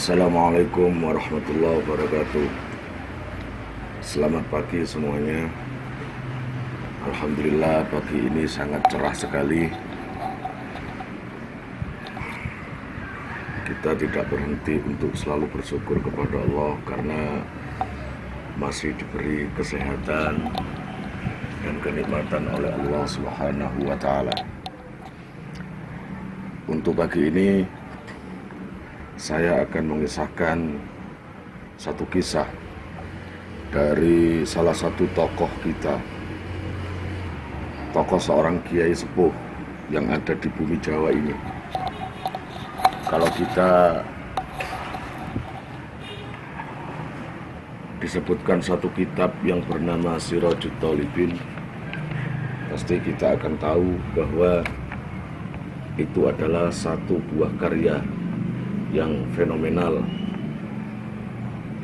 Assalamualaikum warahmatullahi wabarakatuh. Selamat pagi semuanya. Alhamdulillah pagi ini sangat cerah sekali. Kita tidak berhenti untuk selalu bersyukur kepada Allah karena masih diberi kesehatan dan kenikmatan oleh Allah Subhanahu wa Ta'ala. Untuk pagi ini saya akan mengisahkan satu kisah dari salah satu tokoh kita, tokoh seorang kiai sepuh yang ada di bumi Jawa ini. Kalau kita disebutkan satu kitab yang bernama Sirajut Thalibin, pasti kita akan tahu bahwa itu adalah satu buah karya yang fenomenal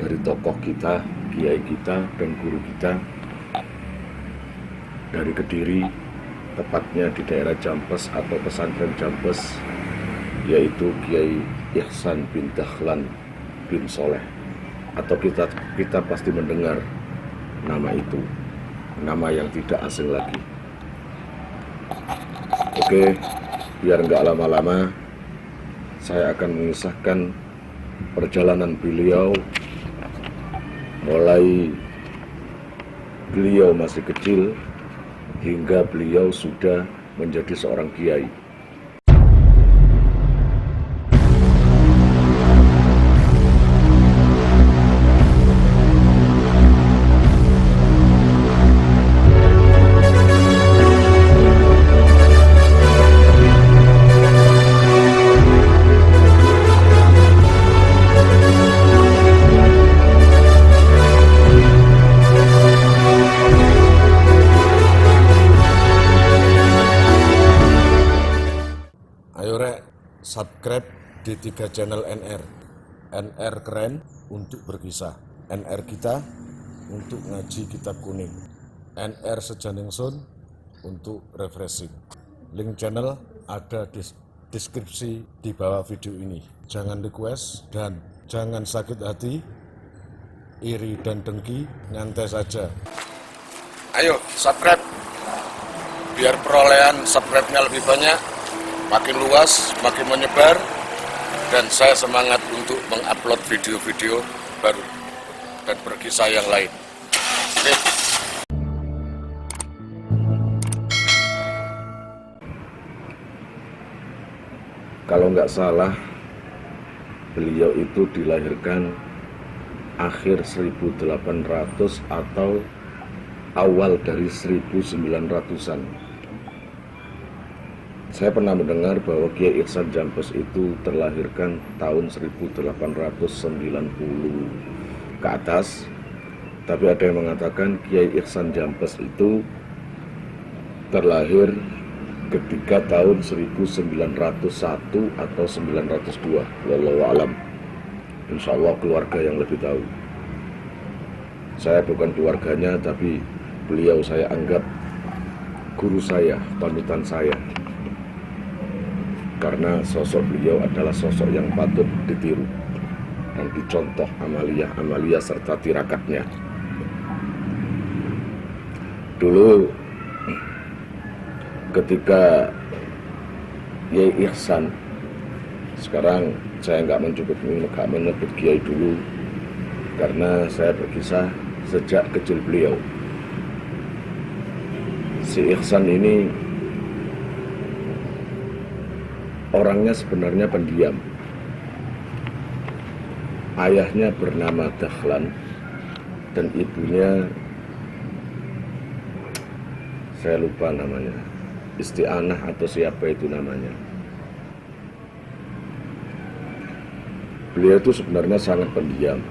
dari tokoh kita, kiai kita, dan guru kita dari Kediri, tepatnya di daerah Jampes atau pesantren Jampes, yaitu Kiai Ihsan bin Dahlan bin Soleh. Atau kita pasti mendengar nama itu, nama yang tidak asing lagi. Oke, biar nggak lama-lama, saya akan mengisahkan perjalanan beliau mulai beliau masih kecil hingga beliau sudah menjadi seorang kiai. Ayo rek, subscribe di 3 channel NR. NR keren untuk berkisah, NR kita untuk ngaji kitab kuning, NR Sejaningsun untuk refreshing. Link channel ada di deskripsi di bawah video ini. Jangan request dan jangan sakit hati, iri dan dengki, nyantai saja. Ayo subscribe biar perolehan subscribe-nya lebih banyak, makin luas, makin menyebar, dan saya semangat untuk mengupload video-video baru dan berkisah yang lain. Oke. Kalau nggak salah, beliau itu dilahirkan akhir 1800 atau awal dari 1900-an. Saya pernah mendengar bahwa Kiai Ihsan Jampes itu terlahirkan tahun 1890 ke atas. Tapi ada yang mengatakan Kiai Ihsan Jampes itu terlahir ketika tahun 1901 atau 902. Wallahu a'lam. Insya Allah keluarga yang lebih tahu. Saya bukan keluarganya, tapi beliau saya anggap guru saya, panutan saya. Karena sosok beliau adalah sosok yang patut ditiru dan dicontoh amalia serta tirakatnya. Dulu ketika Kiai Ihsan, sekarang saya nggak menyebut Kiai dulu karena saya berkisah sejak kecil beliau. Si Ihsan ini orangnya sebenarnya pendiam. Ayahnya bernama Dahlan dan ibunya saya lupa namanya, Isti'anah atau siapa itu namanya. Beliau itu sebenarnya sangat pendiam.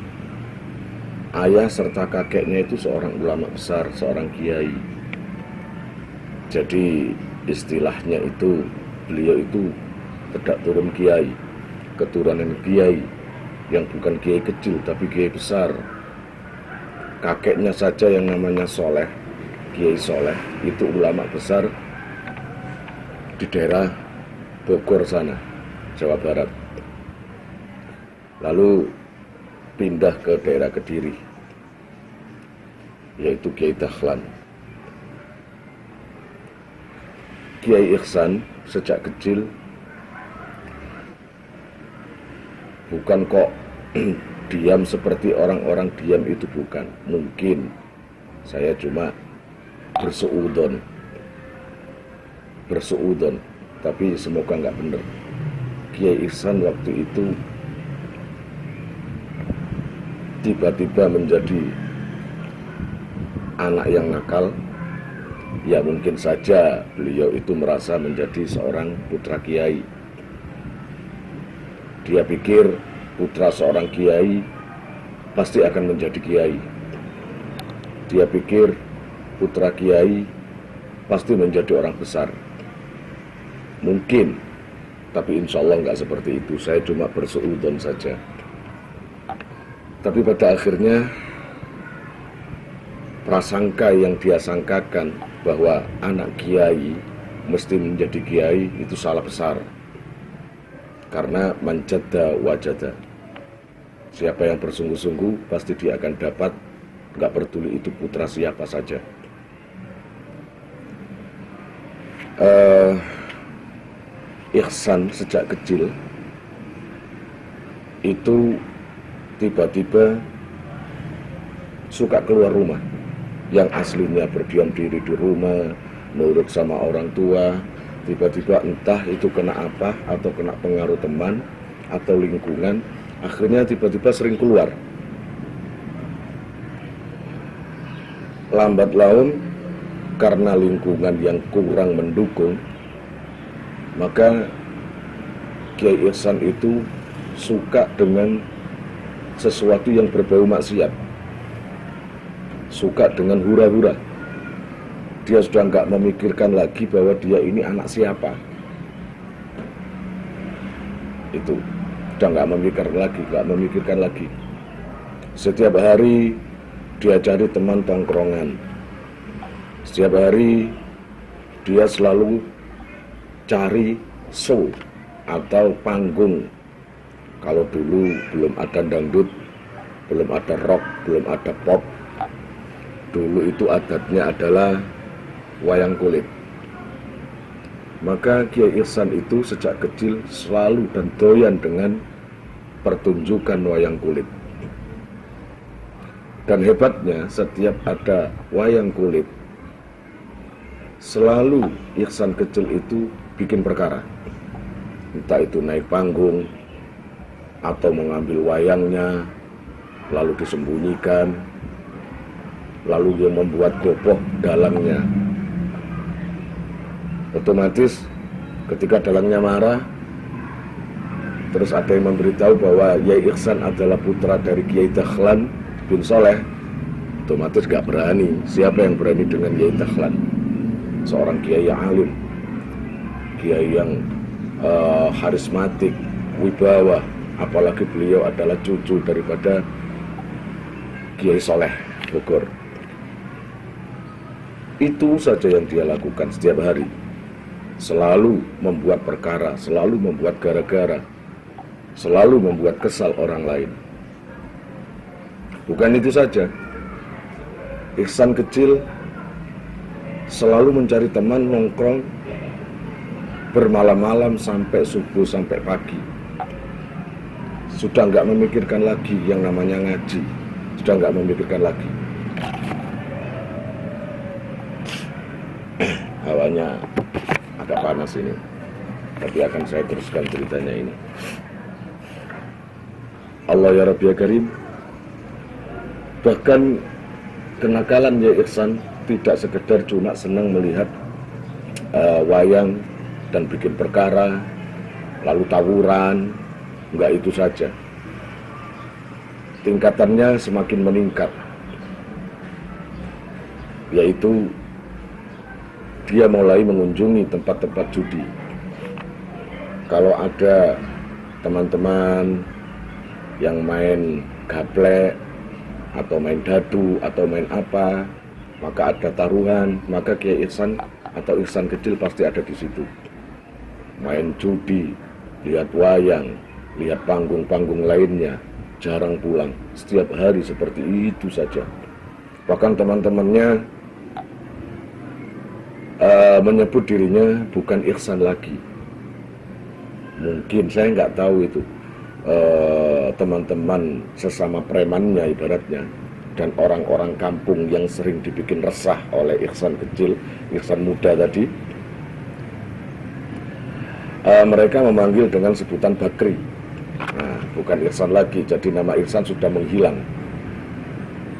Ayah serta kakeknya itu seorang ulama besar, seorang kiai. Jadi istilahnya itu beliau itu tidak turun kiai, keturunan kiai yang bukan kiai kecil tapi kiai besar. Kakeknya saja yang namanya Soleh, Kiai Soleh, itu ulama besar di daerah Bogor sana, Jawa Barat. lalu pindah ke daerah Kediri, yaitu Kiai Dahlan. Kiai Ihsan sejak kecil bukan kok diam seperti orang-orang diam, itu bukan. Mungkin saya cuma bersuudon, tapi semoga nggak benar. Kiai Ihsan waktu itu tiba-tiba menjadi anak yang nakal. Ya mungkin saja beliau itu merasa menjadi seorang putra kiai. Dia pikir putra seorang kiai pasti akan menjadi kiai. Dia pikir putra kiai pasti menjadi orang besar. Mungkin, tapi insya Allah nggak seperti itu. Saya cuma bersuudon saja. Tapi pada akhirnya prasangka yang dia sangkakan bahwa anak kiai mesti menjadi kiai itu salah besar. Karena manjada wajada, siapa yang bersungguh-sungguh pasti dia akan dapat, nggak peduli itu putra siapa saja. Ihsan sejak kecil itu tiba-tiba suka keluar rumah. Yang aslinya berdiam diri di rumah, nurut sama orang tua, tiba-tiba entah itu kena apa, atau kena pengaruh teman atau lingkungan, akhirnya tiba-tiba sering keluar. Lambat laun karena lingkungan yang kurang mendukung, maka Kiai Ihsan itu suka dengan sesuatu yang berbau maksiat, suka dengan hura-hura. Dia sudah nggak memikirkan lagi bahwa dia ini anak siapa. Itu sudah nggak memikirkan lagi. Setiap hari dia cari teman tongkrongan. Setiap hari dia selalu cari show atau panggung. Kalau dulu belum ada dangdut, belum ada rock, belum ada pop, dulu itu adatnya adalah wayang kulit. Maka Kiai Ihsan itu sejak kecil selalu dan doyan dengan pertunjukan wayang kulit. Dan hebatnya setiap ada wayang kulit, selalu Ihsan kecil itu bikin perkara. Entah itu naik panggung, atau mengambil wayangnya, lalu disembunyikan, lalu dia membuat gopoh dalangnya. Otomatis ketika dalangnya marah, terus ada yang memberitahu bahwa Kiai Ihsan adalah putra dari Kiai Dahlan bin Soleh, otomatis gak berani. Siapa yang berani dengan Kiai Dahlan? Seorang kiai yang alim, kiai yang harismatik, wibawa, apalagi beliau adalah cucu daripada Kiai Soleh Bogor. Itu saja yang dia lakukan setiap hari. Selalu membuat perkara, selalu membuat gara-gara, selalu membuat kesal orang lain. Bukan itu saja, Ihsan kecil selalu mencari teman nongkrong bermalam-malam sampai subuh, sampai pagi. Sudah nggak memikirkan lagi yang namanya ngaji, sudah nggak memikirkan lagi. Hawanya agak panas ini, tapi akan saya teruskan ceritanya ini. Allah ya Rabbi ya Karim. Bahkan kenakalan Kiai Ihsan tidak sekedar cuma senang melihat wayang dan bikin perkara, lalu tawuran. Enggak itu saja, tingkatannya semakin meningkat, yaitu dia mulai mengunjungi tempat-tempat judi. Kalau ada teman-teman yang main gaplek atau main dadu atau main apa, maka ada taruhan, maka Kiai Ihsan atau Ihsan kecil pasti ada di situ. Main judi, lihat wayang, Lihat panggung-panggung lainnya, jarang pulang, setiap hari seperti itu saja. Bahkan teman-temannya menyebut dirinya bukan Ihsan lagi. Mungkin, saya nggak tahu itu, teman-teman sesama premannya ibaratnya, dan orang-orang kampung yang sering dibikin resah oleh Ihsan kecil, Ihsan muda tadi, mereka memanggil dengan sebutan Bakri. Nah, bukan Ihsan lagi, jadi nama Ihsan sudah menghilang.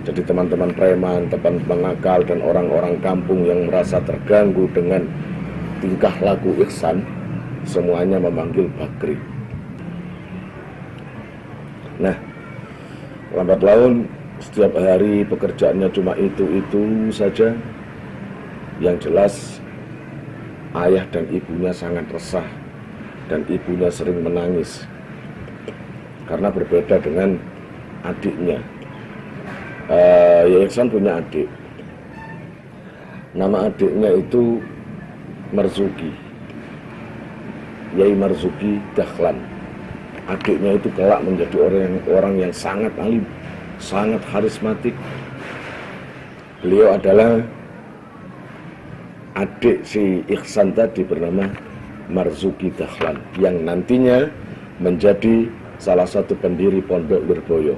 Jadi teman-teman preman, teman-teman nakal, dan orang-orang kampung yang merasa terganggu dengan tingkah laku Ihsan, semuanya memanggil Bakri. Nah, lambat laun setiap hari pekerjaannya cuma itu saja. Yang jelas ayah dan ibunya sangat resah, dan ibunya sering menangis karena berbeda dengan adiknya. Ihsan punya adik, nama adiknya itu Marzuki, Yai Marzuki Dahlan. Adiknya itu kelak menjadi orang yang sangat alim, sangat karismatik. Beliau adalah adik si Ihsan tadi bernama Marzuki Dahlan, yang nantinya menjadi salah satu pendiri Pondok Lirboyo.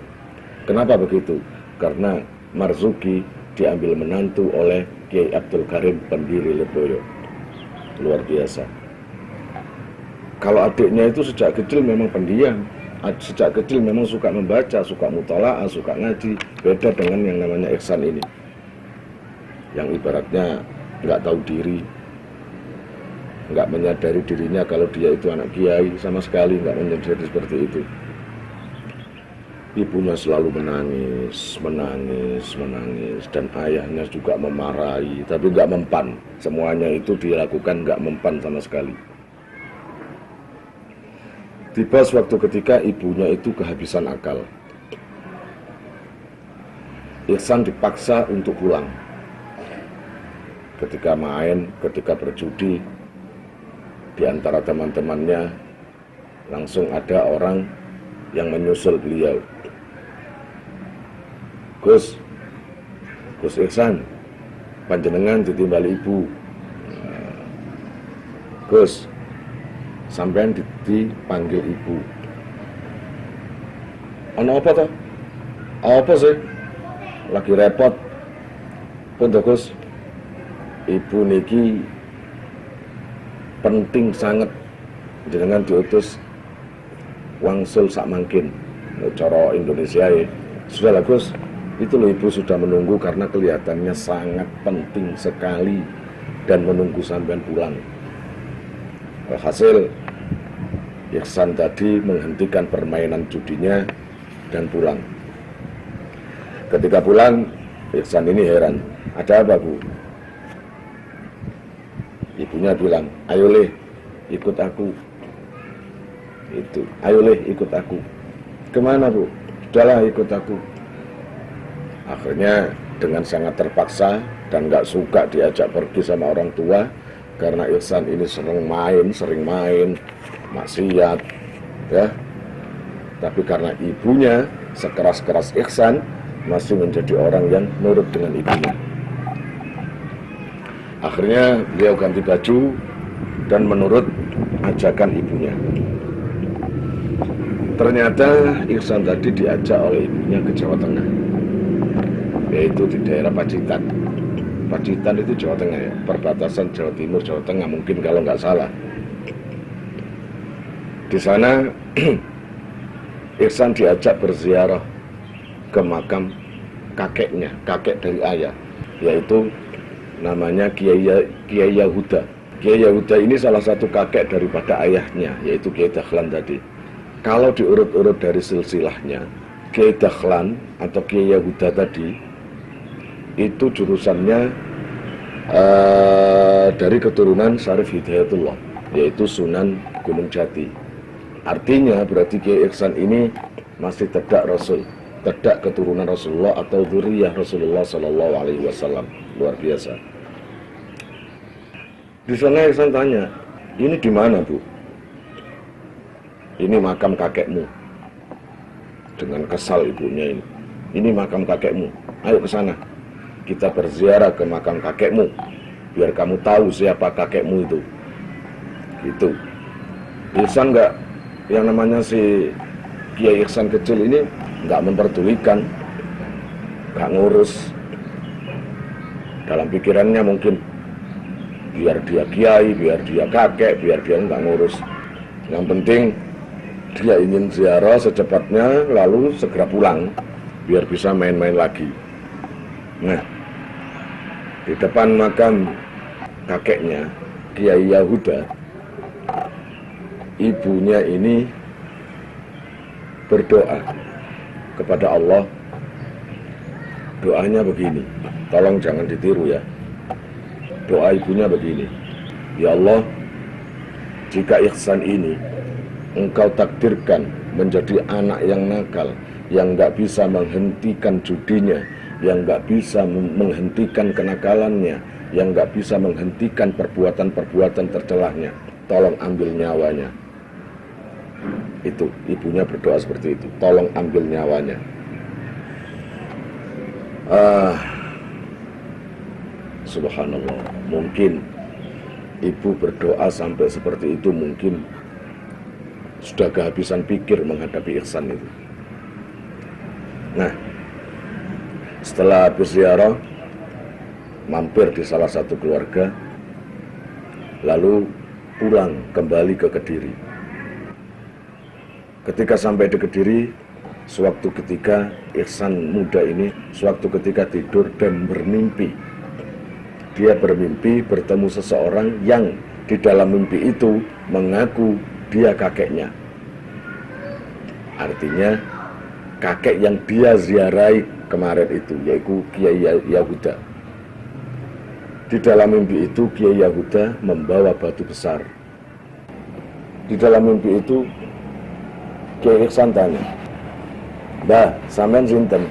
Kenapa begitu? Karena Marzuki diambil menantu oleh Kiai Abdul Karim, pendiri Lirboyo. Luar biasa. Kalau adiknya itu sejak kecil memang pendiam, sejak kecil memang suka membaca, suka mutalaah, suka ngaji. Beda dengan yang namanya Ihsan ini, yang ibaratnya nggak tahu diri, nggak menyadari dirinya kalau dia itu anak kiai, sama sekali nggak menyadari seperti itu. Ibunya selalu menangis, dan ayahnya juga memarahi, tapi nggak mempan. Semuanya itu dilakukan nggak mempan sama sekali. Tiba suatu ketika ibunya itu kehabisan akal. Ihsan dipaksa untuk pulang. Ketika main, ketika berjudi, di antara teman-temannya langsung ada orang yang menyusul beliau. Gus Ihsan, panjenengan ditimbali ibu. Gus, sampean dipanggil ibu. Ana apa toh? Apa sih? Lagi repot. Pun Gus, ibu niki penting sangat jenengan diutus wangsul sak mangkin. Cara Indonesia ya. Sudahlah Gus, itu loh ibu sudah menunggu karena kelihatannya sangat penting sekali dan menunggu sampean pulang. Hasil Ihsan tadi menghentikan permainan judinya dan pulang. Ketika pulang, Ihsan ini heran. Ada apa Bu? Ibunya bilang, ayo leh ikut aku. Itu, ayo leh ikut aku. Kemana Bu? Sudahlah ikut aku. Akhirnya dengan sangat terpaksa dan gak suka diajak pergi sama orang tua, karena Ihsan ini sering main, maksiat, ya. Tapi karena ibunya sekeras-keras Ihsan masih menjadi orang yang nurut dengan ibunya. Akhirnya beliau ganti baju dan menurut ajakan ibunya. Ternyata Ihsan tadi diajak oleh ibunya ke Jawa Tengah, yaitu di daerah Pacitan. Pacitan itu Jawa Tengah ya, perbatasan Jawa Timur, Jawa Tengah mungkin kalau nggak salah. Di sana Ihsan diajak berziarah ke makam kakeknya, kakek dari ayah, yaitu namanya Kiai Yahuda. Kiai Yahuda ini salah satu kakek daripada ayahnya, yaitu Kiai Dahlan tadi. Kalau diurut-urut dari silsilahnya, Kiai Dahlan atau Kiai Yahuda tadi itu jurusannya dari keturunan Syarif Hidayatullah, yaitu Sunan Gunung Jati. Artinya berarti Kiai Ihsan ini masih tedak Rasul, tedak keturunan Rasulullah atau dzurriyyah Rasulullah Sallallahu Alaihi Wasallam. Luar biasa. Di sana Ihsan tanya, ini di mana Bu? ini makam kakekmu. Dengan kesal ibunya ini makam kakekmu, ayo ke sana. Kita berziarah ke makam kakekmu, biar kamu tahu siapa kakekmu itu. Gitu. Ihsan nggak, yang namanya si Kiai Ihsan kecil ini nggak memperdulikan, nggak ngurus. Dalam pikirannya mungkin biar dia kiai, biar dia kakek, biar dia nggak ngurus. Yang penting dia ingin ziarah secepatnya, lalu segera pulang biar bisa main-main lagi. Nah, di depan makam kakeknya Kiai Yahuda, ibunya ini berdoa kepada Allah. Doanya begini, tolong jangan ditiru ya. Doa ibunya begini, ya Allah, jika Ihsan ini Engkau takdirkan menjadi anak yang nakal, yang nggak bisa menghentikan judinya, yang nggak bisa menghentikan kenakalannya, yang nggak bisa menghentikan perbuatan-perbuatan tercelahnya, tolong ambil nyawanya. Itu ibunya berdoa seperti itu, tolong ambil nyawanya. Subhanallah, mungkin ibu berdoa sampai seperti itu, mungkin sudah kehabisan pikir menghadapi Ihsan itu. Nah, setelah habis ziarah, mampir di salah satu keluarga, lalu pulang kembali ke Kediri. Ketika sampai di Kediri, sewaktu ketika Ihsan muda ini, sewaktu ketika tidur dan bermimpi, dia bermimpi bertemu seseorang yang di dalam mimpi itu mengaku dia kakeknya. Artinya kakek yang dia ziarahi kemarin itu, yaitu Kiai Yahuda. Di dalam mimpi itu Kiai Yahuda membawa batu besar. Di dalam mimpi itu Kiai Ihsan tanya, "Mbah, sampean sinten?"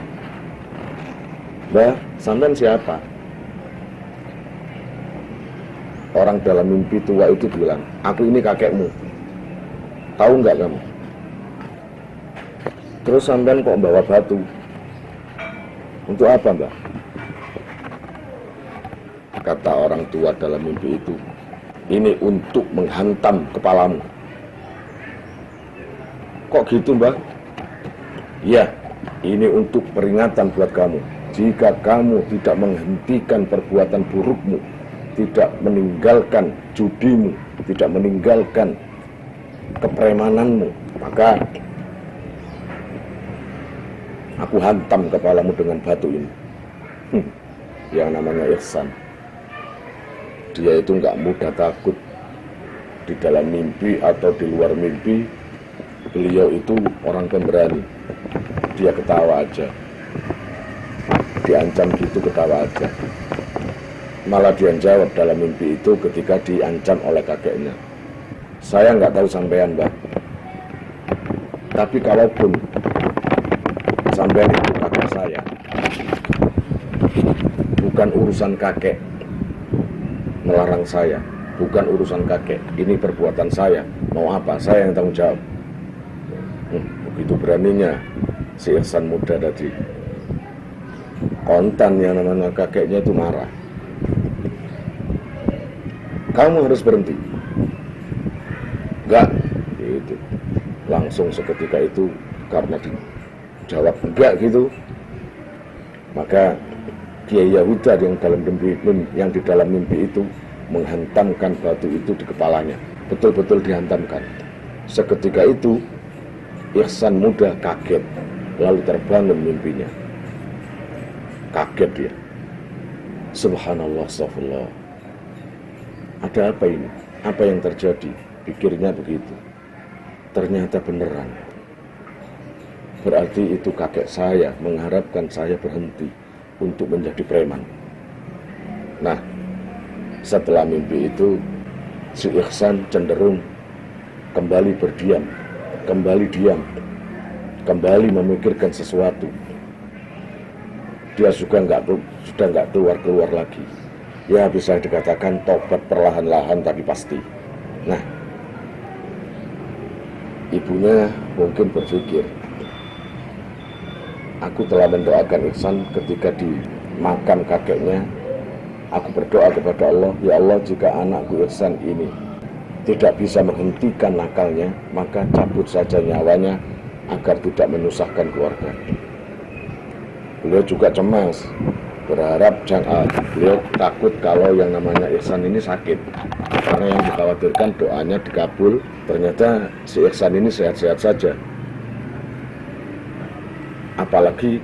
"Mbah, sampean siapa?" Orang dalam mimpi tua itu bilang, "Aku ini kakekmu. Tahu nggak kamu? Terus sampean kok bawa batu? Untuk apa, Mbak?" Kata orang tua dalam mimpi itu, "Ini untuk menghantam kepalamu." "Kok gitu, Mbak?" "Ya, ini untuk peringatan buat kamu. Jika kamu tidak menghentikan perbuatan burukmu, tidak meninggalkan judimu, tidak meninggalkan kepremananmu, maka aku hantam kepalamu dengan batu ini." Yang namanya Ihsan, dia itu nggak mudah takut. Di dalam mimpi atau di luar mimpi, beliau itu orang pemberani. Dia ketawa aja, diancam gitu ketawa aja. Malah dia jawab dalam mimpi itu ketika diancam oleh kakeknya, "Saya nggak tahu sampean, Mbak. Tapi kalaupun sampean itu kakek saya, bukan urusan kakek melarang saya, bukan urusan kakek. Ini perbuatan saya. Mau apa? Saya yang tanggung jawab." Begitu beraninya si Ihsan muda tadi. Kontan yang namanya kakeknya itu marah. "Kamu harus berhenti." "Enggak." Gitu. Langsung seketika itu karena dijawab enggak gitu, maka Kiai Yahuda yang di dalam mimpi itu menghantamkan batu itu di kepalanya. Betul-betul dihantamkan. Seketika itu Ihsan muda kaget, lalu terbangun mimpinya. Kaget dia. Subhanallah, astagfirullah. Ada apa ini? Apa yang terjadi? Pikirnya begitu. Ternyata beneran. Berarti itu kakek saya mengharapkan saya berhenti untuk menjadi preman. Nah, setelah mimpi itu, si Ihsan cenderung kembali berdiam, kembali diam, kembali memikirkan sesuatu. Dia sudah nggak keluar lagi. Ya, bisa dikatakan tobat perlahan-lahan tapi pasti. Nah, Ibunya mungkin berpikir, aku telah mendoakan Ihsan ketika di makam kakeknya. Aku berdoa kepada Allah, ya Allah, jika anakku Ihsan ini tidak bisa menghentikan nakalnya, maka cabut saja nyawanya agar tidak menyusahkan keluarga. Beliau juga cemas, berharap beliau takut kalau yang namanya Ihsan ini sakit, karena yang dikhawatirkan doanya dikabul, ternyata si Ihsan ini sehat-sehat saja. Apalagi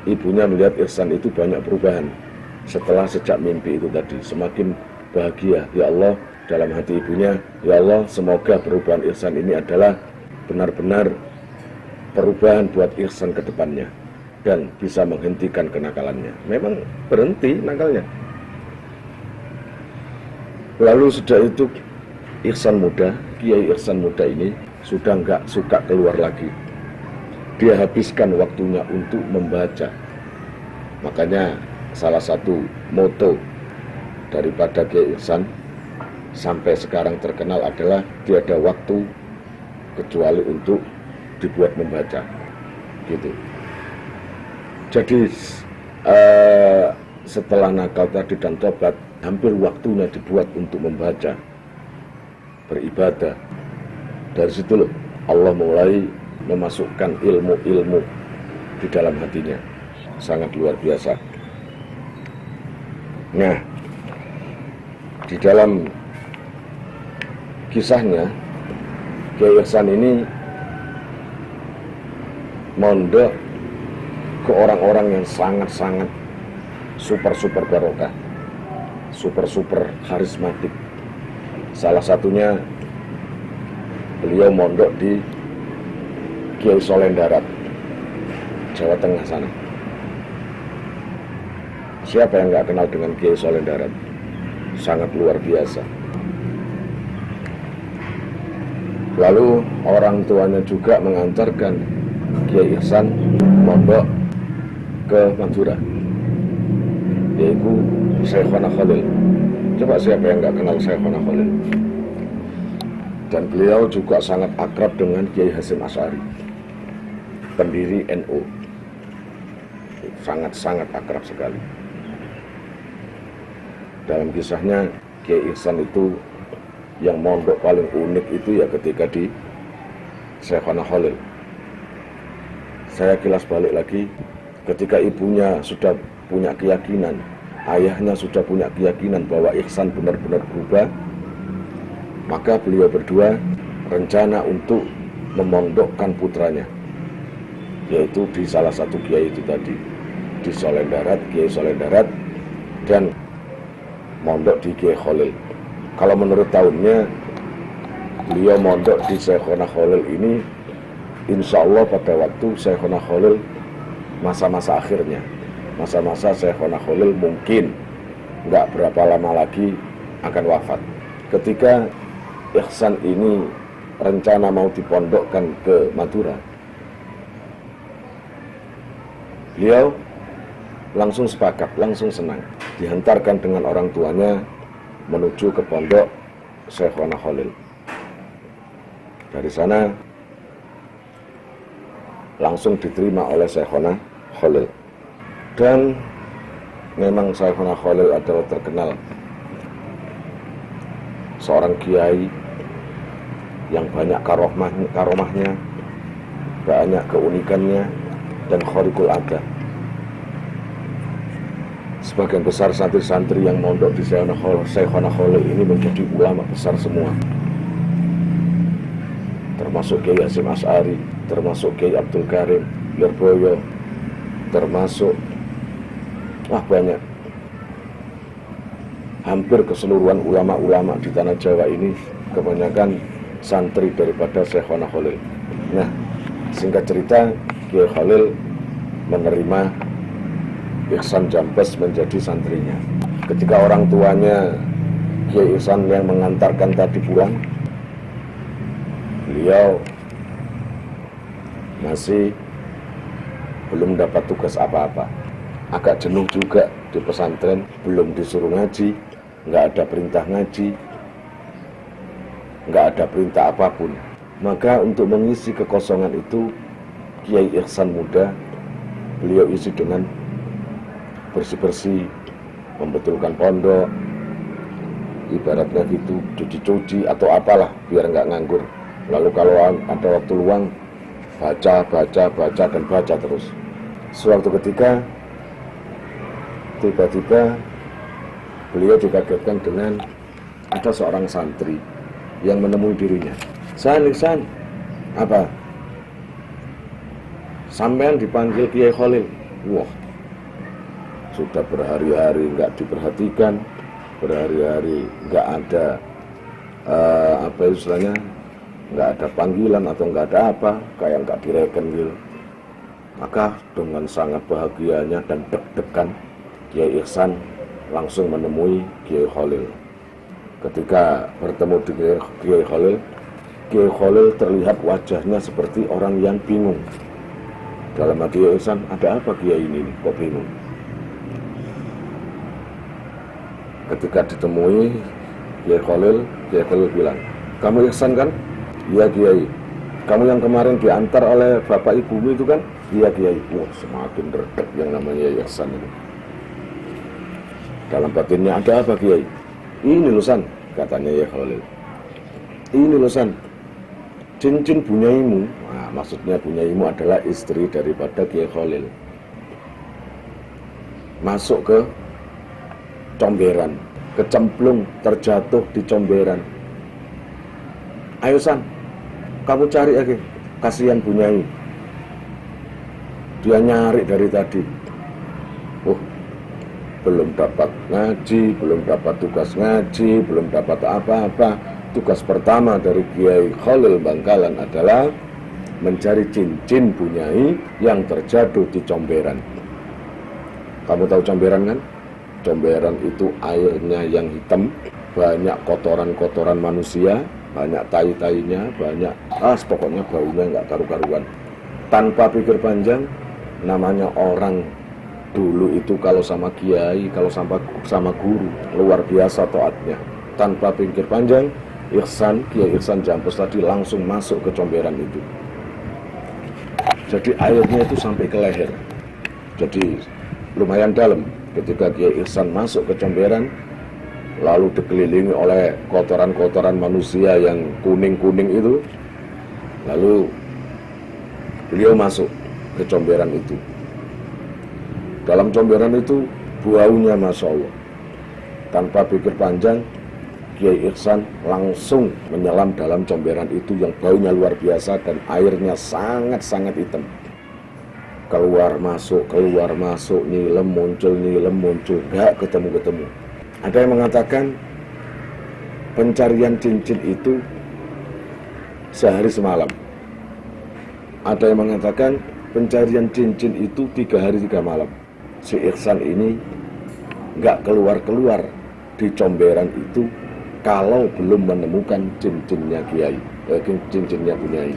ibunya melihat Ihsan itu banyak perubahan setelah sejak mimpi itu tadi, semakin bahagia. Ya Allah, dalam hati ibunya, ya Allah, semoga perubahan Ihsan ini adalah benar-benar perubahan buat Ihsan ke depannya dan bisa menghentikan kenakalannya. Memang berhenti nakalnya. Lalu sudah itu Ihsan muda, Kiai Ihsan muda ini sudah nggak suka keluar lagi. Dia habiskan waktunya untuk membaca. Makanya salah satu moto daripada Kiai Ihsan sampai sekarang terkenal adalah tiada waktu kecuali untuk dibuat membaca, gitu. Jadi setelah nakal tadi dan tobat, hampir waktunya dibuat untuk membaca, beribadah. Dari situ Allah mulai memasukkan ilmu-ilmu di dalam hatinya, sangat luar biasa. Nah, di dalam kisahnya Kiai Ihsan ini mondok ke orang-orang yang sangat-sangat super barokah, super karismatik. Salah satunya beliau mondok di Kiai Soleh Darat, Jawa Tengah sana. Siapa yang nggak kenal dengan Kiai Soleh Darat? Sangat luar biasa. Lalu orang tuanya juga mengantarkan Kiai Ihsan mondok ke Madura, yaitu Syekhona Khalil. Coba siapa yang nggak kenal Syekhona Khalil? Dan beliau juga sangat akrab dengan Kiai Hasyim Asy'ari, pendiri NU. Sangat akrab sekali. Dalam kisahnya Kiai Ihsan itu yang mondok paling unik itu ya ketika di Syekhona Khalil. Saya kilas balik lagi, ketika ibunya sudah punya keyakinan, ayahnya sudah punya keyakinan bahwa Ihsan benar-benar berubah, maka beliau berdua rencana untuk memondokkan putranya, yaitu di salah satu kiai itu tadi, di Soleh Darat, Kiai Soleh Darat, dan mondok di Kiai Khalil. Kalau menurut tahunnya, beliau mondok di Syekhona Khalil ini, insya Allah pada waktu Syekhona Khalil masa-masa akhirnya, masa-masa Syekhona Khalil mungkin nggak berapa lama lagi akan wafat. Ketika Ihsan ini rencana mau dipondokkan ke Madura, beliau langsung sepakat, langsung senang, dihantarkan dengan orang tuanya menuju ke pondok Syekhona Khalil. Dari sana langsung diterima oleh Syekhona Khalil. Dan memang Syekhona Khalil adalah terkenal seorang kiai yang banyak karomahnya, banyak keunikannya, dan khariqul adah. Sebagian besar santri-santri yang mondok di Syekhona Khalil ini menjadi ulama besar semua, termasuk Kiai Hasyim Asy'ari, termasuk Kiai Abdul Karim Lirboyo, termasuk banyak. Hampir keseluruhan ulama-ulama di tanah Jawa ini kebanyakan santri daripada Syekhona Khalil. Nah, singkat cerita, Kiai Khalil menerima Ihsan Jambes menjadi santrinya. Ketika orang tuanya Kiai Ihsan yang mengantarkan tadi pulang, beliau masih belum dapat tugas apa-apa. Agak jenuh juga di pesantren, belum disuruh ngaji, nggak ada perintah ngaji, nggak ada perintah apapun. Maka untuk mengisi kekosongan itu, Kiai Ihsan muda, beliau isi dengan bersih-bersih, membetulkan pondok, ibaratnya gitu, cuci-cuci atau apalah, biar nggak nganggur. Lalu kalau ada waktu luang, baca dan baca terus. Suatu ketika, tiba-tiba beliau dikagetkan dengan ada seorang santri yang menemui dirinya. San, apa? Sampean dipanggil Kiai Khalil. Wah, sudah berhari-hari nggak diperhatikan, berhari-hari nggak ada apa istilahnya, nggak ada panggilan atau nggak ada apa, kayak nggak direken gitu. Maka dengan sangat bahagianya dan deg-degan, Kiai Ihsan langsung menemui Kiai Khalil. Ketika bertemu dengan Kiai Khalil, Kiai Khalil terlihat wajahnya seperti orang yang bingung. Dalam hati Kiai Ihsan, ada apa Kiai ini kok bingung? Ketika ditemui Kiai Khalil bilang, kamu Ihsan kan? Iya Kiai. Kamu yang kemarin diantar oleh bapak ibumu itu kan? Iya Kiai. Wah, semakin redak yang namanya Ihsan itu. Dalam batinnya, ada apa Kiai? Ini Lusan, katanya Kiai Khalil. Ini Lusan, cincin bunyaimu. Nah, maksudnya bunyaimu adalah istri daripada Kiai Khalil. Masuk ke comberan, kecemplung, terjatuh di comberan. Ayo San, kamu cari lagi, kasihan bunyai. Dia nyari dari tadi. Belum dapat ngaji, belum dapat tugas ngaji, belum dapat apa-apa. Tugas pertama dari Kiai Khalil Bangkalan adalah mencari cincin bunyai yang terjatuh di comberan. Kamu tahu comberan kan? Comberan itu airnya yang hitam, banyak kotoran-kotoran manusia, banyak tai-tainya, banyak pokoknya baunya nggak karu-karuan. Tanpa pikir panjang, namanya orang dulu itu kalau sama kiai, kalau sama guru, luar biasa taatnya. Tanpa pikir panjang, Kiai Ihsan Jampes tadi langsung masuk ke comberan itu. Jadi airnya itu sampai ke leher. Jadi lumayan dalam. Ketika Kiai Ihsan masuk ke comberan, lalu dikelilingi oleh kotoran-kotoran manusia yang kuning-kuning itu, lalu beliau masuk ke comberan itu. Dalam comberan itu baunya Masya Allah. Tanpa pikir panjang, Kiai Ihsan langsung menyelam dalam comberan itu yang baunya luar biasa dan airnya sangat-sangat hitam. Keluar masuk, nyilem muncul, gak ketemu-ketemu. Ada yang mengatakan pencarian cincin itu sehari semalam. Ada yang mengatakan pencarian cincin itu 3 hari 3 malam. Si Ihsan ini nggak keluar di comberan itu kalau belum menemukan cincinnya Kiai, cincinnya Bunyai.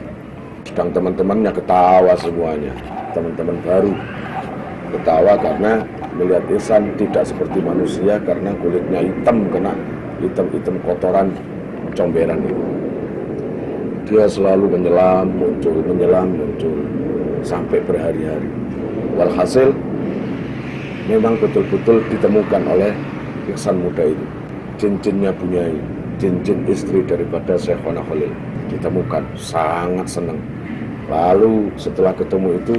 Sedang teman-temannya ketawa semuanya, teman-teman baru ketawa karena melihat Ihsan tidak seperti manusia karena kulitnya hitam, kena hitam kotoran comberan itu. Dia selalu menyelam muncul sampai berhari-hari. Walhasil memang betul-betul ditemukan oleh Ihsan muda itu cincinnya Bunyai, cincin istri daripada Syekhona Khalil ditemukan, sangat senang. Lalu setelah ketemu itu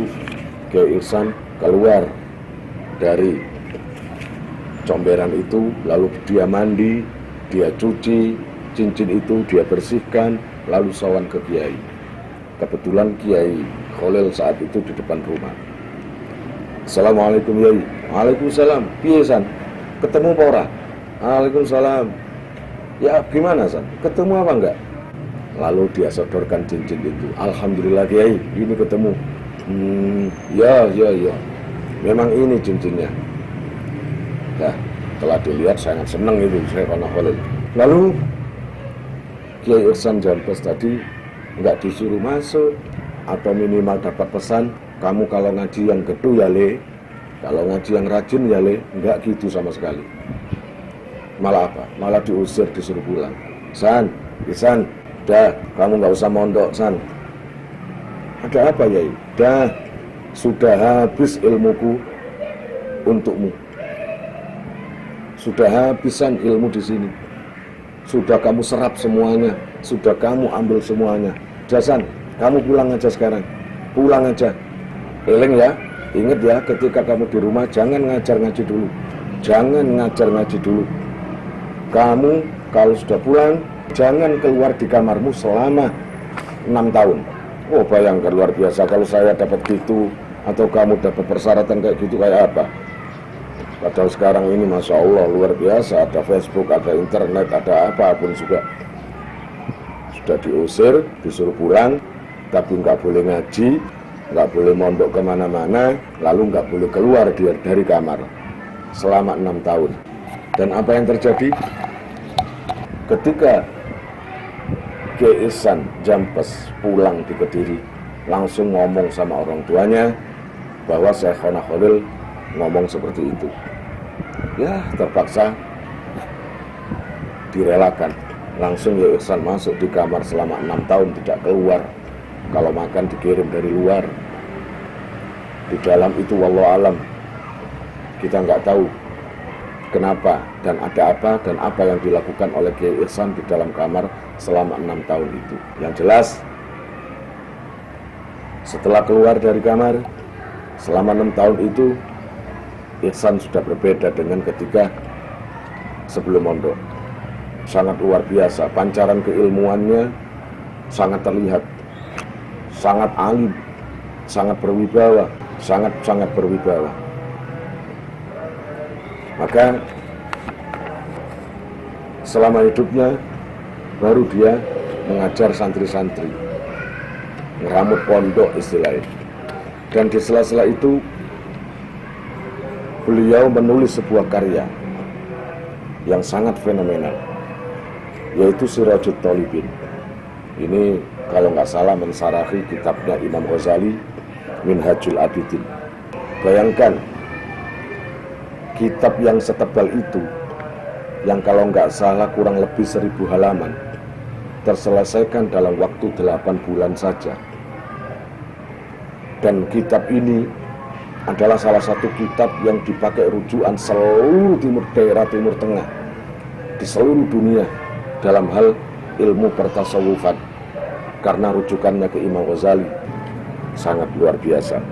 Kiai Ihsan keluar dari comberan itu, lalu dia mandi, dia cuci cincin itu, dia bersihkan, lalu sawan ke Kiai. Kebetulan Kiai Khalil saat itu di depan rumah. Assalamualaikum Kiai. Waalaikumsalam. Piye San? Ketemu apa ora? Waalaikumsalam. Ya gimana San? Ketemu apa enggak? Lalu dia sodorkan cincin itu. Alhamdulillah Kiai, ini ketemu. Ya. Memang ini cincinnya. Nah, setelah dilihat sangat senang itu Syekhona Khalil. Lalu Kiai Ihsan Jampes tadi enggak disuruh masuk atau minimal dapat pesan, kamu kalau ngaji yang gedu ya le, kalau ngaji yang rajin ya le, enggak gitu sama sekali. Malah apa? Malah diusir, disuruh pulang. Ihsan, Dah, kamu nggak usah mondok, San. Ada apa, Yai? Dah, sudah habis ilmuku untukmu. Sudah habisan ilmu di sini. Sudah kamu serap semuanya, sudah kamu ambil semuanya. Jasan, kamu pulang aja sekarang. Pulang aja. Eling ya, ingat ya, ketika kamu di rumah jangan ngajar ngaji dulu. Jangan ngajar ngaji dulu. Kamu kalau sudah pulang, jangan keluar di kamarmu selama 6 tahun. Oh, bayangkan luar biasa kalau saya dapat gitu, atau kamu dapat persyaratan kayak gitu, kayak apa? Padahal sekarang ini Masya Allah luar biasa, ada Facebook, ada internet, ada apapun juga. Sudah diusir, disuruh pulang, tapi nggak boleh ngaji, nggak boleh mondok kemana-mana, lalu nggak boleh keluar dari kamar selama 6 tahun. Dan apa yang terjadi? Ketika Kiai Ihsan Jampes pulang di Kediri, langsung ngomong sama orang tuanya bahwa Syekhona Khalil ngomong seperti itu. Ya, terpaksa direlakan. Langsung Kiai Ihsan masuk di kamar selama 6 tahun tidak keluar. Kalau makan dikirim dari luar. Di dalam itu wallahu alam, kita nggak tahu kenapa dan ada apa dan apa yang dilakukan oleh Kiai Ihsan di dalam kamar selama 6 tahun itu. Yang jelas, setelah keluar dari kamar selama 6 tahun itu, Ihsan sudah berbeda dengan ketika sebelum mondok. Sangat luar biasa, pancaran keilmuannya sangat terlihat, sangat alim, sangat berwibawa, sangat berwibawa. Maka selama hidupnya baru dia mengajar santri-santri, ngeramut pondok istilahnya. Dan di sela-sela itu beliau menulis sebuah karya yang sangat fenomenal, yaitu Sirajut Thalibin. Ini kalau nggak salah mensarahi kitabnya Imam Ghazali, Minhajul Abidin. Bayangkan, kitab yang setebal itu, yang kalau nggak salah kurang lebih 1000 halaman, terselesaikan dalam waktu 8 bulan saja. Dan kitab ini adalah salah satu kitab yang dipakai rujukan seluruh daerah Timur Tengah, di seluruh dunia dalam hal ilmu pertasawufan, karena rujukannya ke Imam Ghazali sangat luar biasa.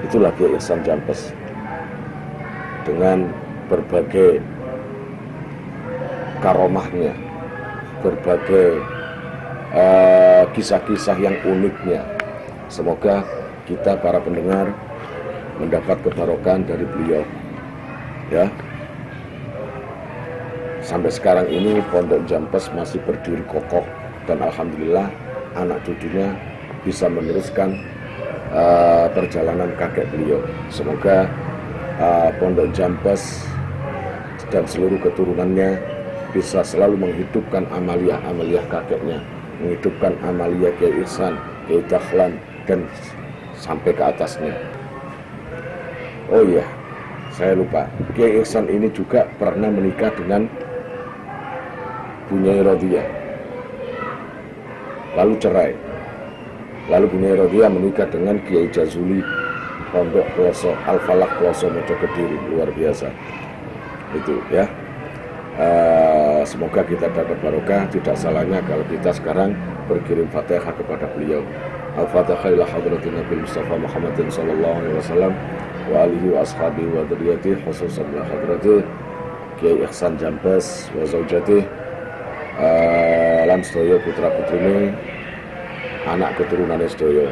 Itulah Kiai Ihsan Jampes dengan berbagai karomahnya, berbagai kisah-kisah yang uniknya. Semoga kita para pendengar mendapat kebarokan dari beliau, ya. Sampai sekarang ini Pondok Jampes masih berdiri kokoh, dan alhamdulillah anak cucunya bisa meneruskan perjalanan kakek beliau. Semoga Pondok Jampes dan seluruh keturunannya bisa selalu menghidupkan amaliyah kakeknya, menghidupkan amaliyah Kiai Ihsan, Kiai Dahlan, dan sampai ke atasnya. Oh iya, saya lupa, Kiai Ihsan ini juga pernah menikah dengan Bu Nyai Rodiyah, lalu cerai. Lalu Bu Nyai Rodiyah menikah dengan Kiai Jazuli, Pondok Kloso Al-Falak Kloso Mojo Kediri. Luar biasa itu, ya. Semoga kita dapat barokah. Tidak salahnya kalau kita sekarang berkirim Fatihah kepada beliau. Al-Fatihah ila hadratin Nabi Mustafa Muhammadin sallallahu alaihi wasallam wa alihi wa ashabihi wa dzurriyyatihi, khususan ila hadrati Kiai Ihsan Jampes wa zaujatihi, lan sedaya putra-putrine, anak keturunane sedaya,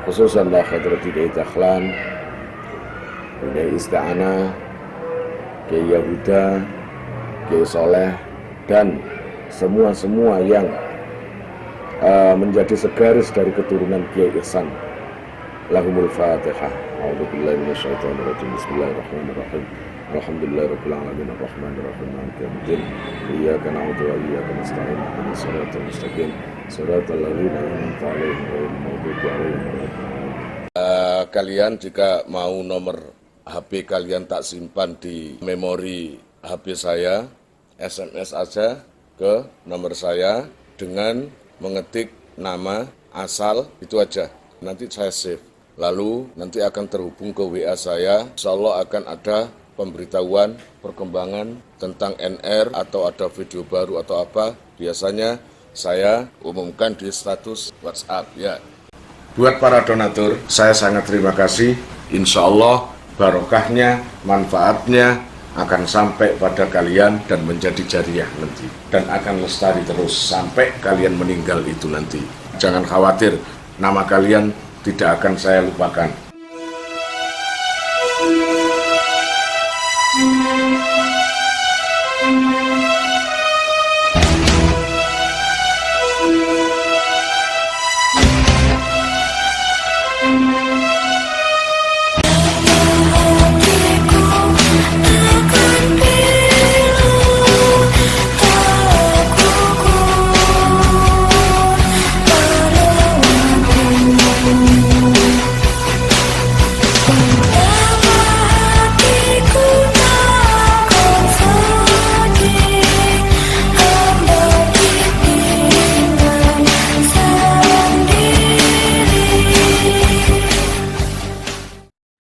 khususan ila hadrati Kiai Dahlan, Kiai Isti'anah, Kiai Yahuda, Kiai Soleh, dan semua yang menjadi segaris dari keturunan Kiai Ihsan. Lahumul Fatihah. A'udzubillahi minasyaitonir rajim. Bismillahirrahmanirrahim. Alhamdulillahirabbil alamin arrahmanir rahim maliki yaumiddin. Iyyaka na'budu wa iyyaka nasta'in. Ihdinas siratal mustaqim. Shiratal ladzina an'amta 'alaihim ghairil maghdubi 'alaihim waladdallin. Kalian jika mau nomor HP kalian tak simpan di memori HP saya, SMS aja ke nomor saya dengan mengetik nama, asal, itu aja. Nanti saya save. Lalu nanti akan terhubung ke WA saya. Insya Allah akan ada pemberitahuan, perkembangan tentang NR atau ada video baru atau apa. Biasanya saya umumkan di status WhatsApp ya. Buat para donatur, saya sangat terima kasih. Insya Allah barokahnya, manfaatnya akan sampai pada kalian dan menjadi jariah nanti. Dan akan lestari terus sampai kalian meninggal itu nanti. Jangan khawatir, nama kalian tidak akan saya lupakan.